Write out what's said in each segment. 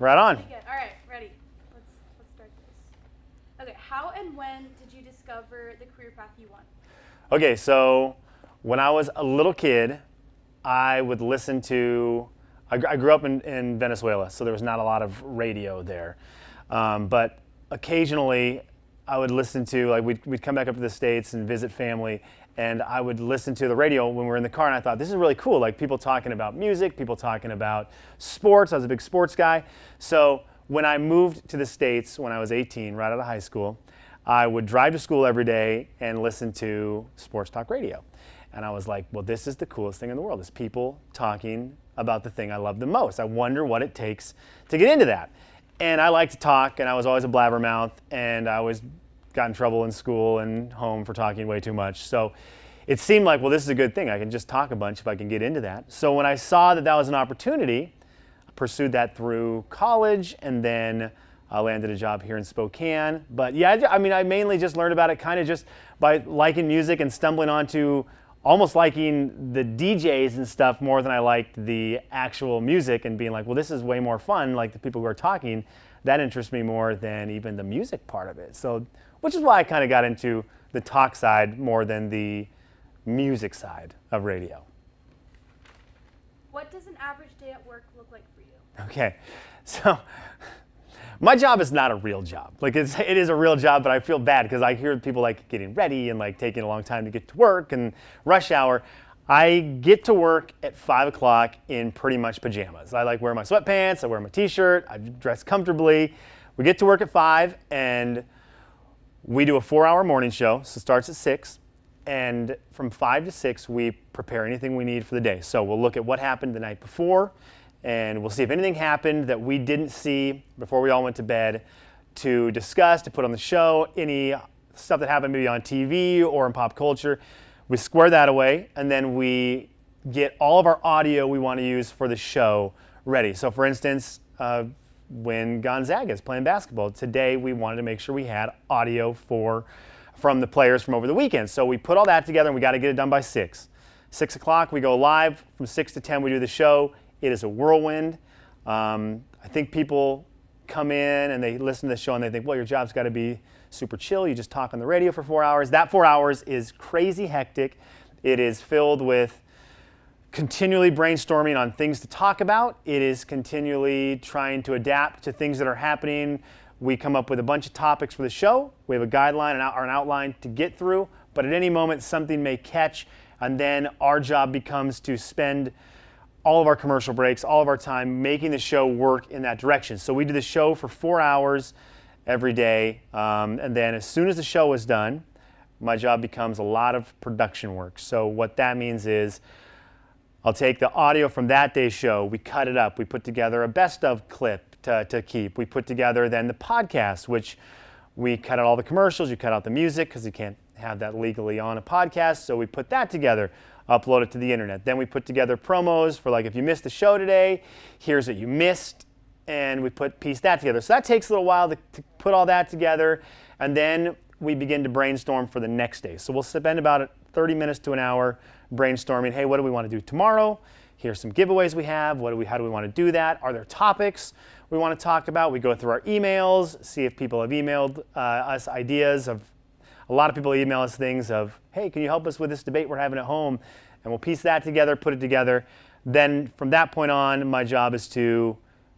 Right on. Really good. All right, ready. Let's start this. Okay, how and when did you discover the career path you want? Okay, so when I was a little kid, I would listen to, I grew up in Venezuela, so there was not a lot of radio there. But occasionally I would listen to, like we'd come back up to the States and visit family, and I would listen to the radio when we were in the car, and I thought, this is really cool, like people talking about music, people talking about sports. I was a big sports guy. So when I moved to the States when I was 18, right out of high school, I would drive to school every day and listen to sports talk radio. And I was like, well, this is the coolest thing in the world, is people talking about the thing I love the most. I wonder what it takes to get into that. And I like to talk, and I was always a blabbermouth, and I always got in trouble in school and home for talking way too much. So it seemed like, well, this is a good thing. I can just talk a bunch if I can get into that. So when I saw that that was an opportunity, I pursued that through college, and then I landed a job here in Spokane. But yeah, I mean, I mainly just learned about it kind of just by liking music and stumbling onto almost liking the DJs and stuff more than I liked the actual music, and being like, well, this is way more fun, like the people who are talking, that interests me more than even the music part of it. So, which is why I kind of got into the talk side more than the music side of radio. What does an average day at work look like for you? Okay, so my job is not a real job. Like it is a real job, but I feel bad because I hear people like getting ready and like taking a long time to get to work and rush hour. I get to work at 5 o'clock in pretty much pajamas. I like wear my sweatpants, I wear my t-shirt, I dress comfortably. We get to work at 5 and we do a 4-hour morning show, so it starts at 6. And from 5 to 6, we prepare anything we need for the day. So we'll look at what happened the night before, and we'll see if anything happened that we didn't see before we all went to bed to discuss, to put on the show, any stuff that happened maybe on TV or in pop culture. We square that away, and then we get all of our audio we want to use for the show ready. So for instance, when Gonzaga is playing basketball, today we wanted to make sure we had audio from the players from over the weekend. So we put all that together, and we got to get it done by 6. 6 o'clock, we go live. From 6 to 10, we do the show. It is a whirlwind. I think people come in and they listen to the show and they think, well, your job's got to be super chill. You just talk on the radio for 4 hours. That 4 hours is crazy hectic. It is filled with continually brainstorming on things to talk about. It is continually trying to adapt to things that are happening. We come up with a bunch of topics for the show. We have a guideline or an outline to get through, but at any moment something may catch, and then our job becomes to spend all of our commercial breaks, all of our time making the show work in that direction. So we do the show for 4 hours every day, and then as soon as the show is done, my job becomes a lot of production work. So what that means is I'll take the audio from that day's show, we cut it up, we put together a best of clip to keep. We put together then the podcast, which we cut out all the commercials, you cut out the music because you can't have that legally on a podcast, so we put that together, upload it to the internet. Then we put together promos for like, if you missed the show today, here's what you missed, and we piece that together. So that takes a little while to put all that together, and then we begin to brainstorm for the next day. So we'll spend about 30 minutes to an hour brainstorming, hey, what do we want to do tomorrow? Here's some giveaways we have. How do we want to do that? Are there topics we want to talk about? We go through our emails, see if people have emailed us ideas of, a lot of people email us things of, hey, can you help us with this debate we're having at home? And we'll piece that together, put it together. Then from that point on, my job is to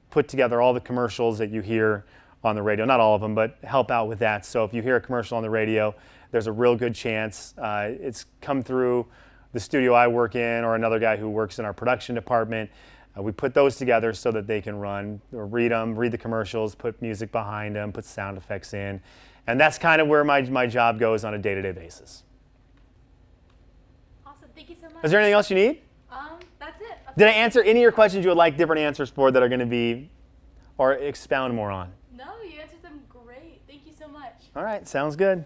put together all the commercials that you hear on the radio. Not all of them, but help out with that. So if you hear a commercial on the radio, there's a real good chance it's come through the studio I work in or another guy who works in our production department. We put those together so that they can run, or read the commercials, put music behind them, put sound effects in. And that's kind of where my job goes on a day-to-day basis. Awesome, thank you so much. Is there anything else you need? That's it. Did I answer any of your questions you would like different answers for that are going to be, or expound more on? No, you answered them great. Thank you so much. All right, sounds good.